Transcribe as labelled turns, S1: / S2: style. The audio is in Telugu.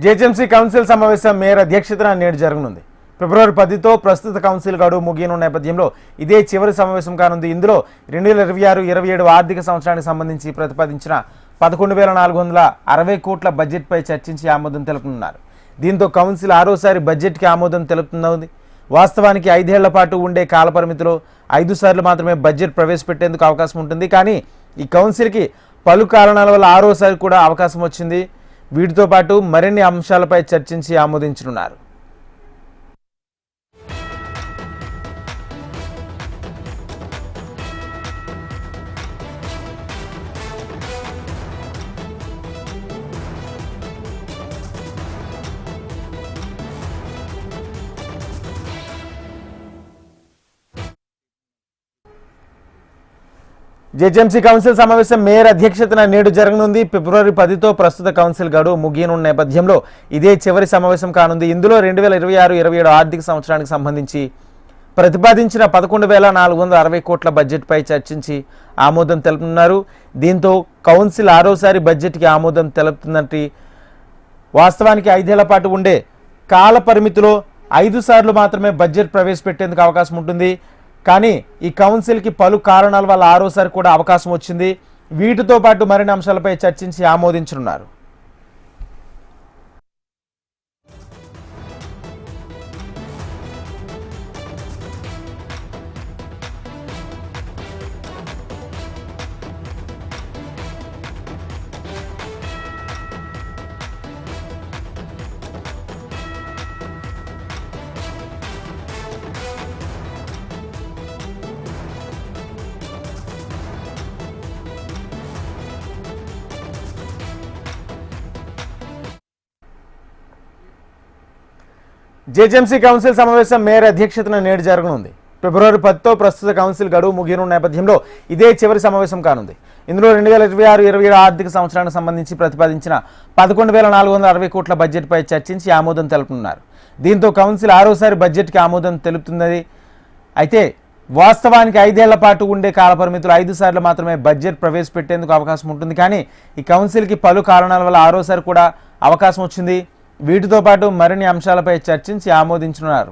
S1: జీహెచ్ఎంసీ కౌన్సిల్ సమావేశం మేయర్ అధ్యక్షతన నేడు జరగనుంది. ఫిబ్రవరి 10తో ప్రస్తుత కౌన్సిల్ గడువు ముగియనున్న నేపథ్యంలో ఇదే చివరి సమావేశం కానుంది. ఇందులో 2026-27 ఆర్థిక సంవత్సరానికి సంబంధించి ప్రతిపాదించిన 11,460 కోట్ల బడ్జెట్పై చర్చించి ఆమోదం తెలుపనున్నారు. దీంతో కౌన్సిల్ ఆరోసారి బడ్జెట్కి ఆమోదం తెలుపుతున్నది. వాస్తవానికి 5 ఏళ్ల పాటు ఉండే కాలపరిమితిలో 5 సార్లు మాత్రమే బడ్జెట్ ప్రవేశపెట్టేందుకు అవకాశం ఉంటుంది. కానీ ఈ కౌన్సిల్కి పలు కారణాల వల్ల ఆరోసారి కూడా అవకాశం వచ్చింది. వీటితో పాటు మరిన్ని అంశాలపై చర్చించి ఆమోదించనున్నారు. జీహెచ్ఎంసీ కౌన్సిల్ సమావేశం మేయర్ అధ్యక్షతన నేడు జరగనుంది. ఫిబ్రవరి 10తో ప్రస్తుత కౌన్సిల్ గడువు ముగియనున్న నేపథ్యంలో ఇదే చివరి సమావేశం కానుంది. ఇందులో 2026-27 ఆర్థిక సంవత్సరానికి సంబంధించి ప్రతిపాదించిన 11,460 కోట్ల బడ్జెట్పై చర్చించి ఆమోదం తెలుపుతున్నారు. దీంతో కౌన్సిల్ ఆరోసారి బడ్జెట్కి ఆమోదం తెలుపుతున్నట్టు. వాస్తవానికి 5 ఏళ్ల పాటు ఉండే కాల పరిమితిలో 5 సార్లు మాత్రమే బడ్జెట్ ప్రవేశపెట్టేందుకు అవకాశం ఉంటుంది. కానీ ఈ కౌన్సిల్కి పలు కారణాల వల్ల ఆరోసారి కూడా అవకాశం వచ్చింది. వీటితో పాటు మరిన్ని అంశాలపై చర్చించి ఆమోదించనున్నారు. జీహెచ్ఎంసీ కౌన్సిల్ సమావేశం మేయర్ అధ్యక్షతన నేడు జరగనుంది. ఫిబ్రవరి 10తో ప్రస్తుత కౌన్సిల్ గడువు ముగియనున్న నేపథ్యంలో ఇదే చివరి సమావేశం కానుంది. ఇందులో 2026-27 ఆర్థిక సంవత్సరానికి సంబంధించి ప్రతిపాదించిన 11,460 కోట్ల బడ్జెట్పై చర్చించి ఆమోదం తెలుపనున్నారు. దీంతో కౌన్సిల్ ఆరోసారి బడ్జెట్కి ఆమోదం తెలుపుతున్నది. అయితే వాస్తవానికి 5 ఏళ్ల పాటు ఉండే కాలపరిమితులు 5 సార్లు మాత్రమే బడ్జెట్ ప్రవేశపెట్టేందుకు అవకాశం ఉంటుంది. కానీ ఈ కౌన్సిల్కి పలు కారణాల వల్ల ఆరోసారి కూడా అవకాశం వచ్చింది. వీటితో పాటు మరిన్ని అంశాలపై చర్చించి ఆమోదించనున్నారు.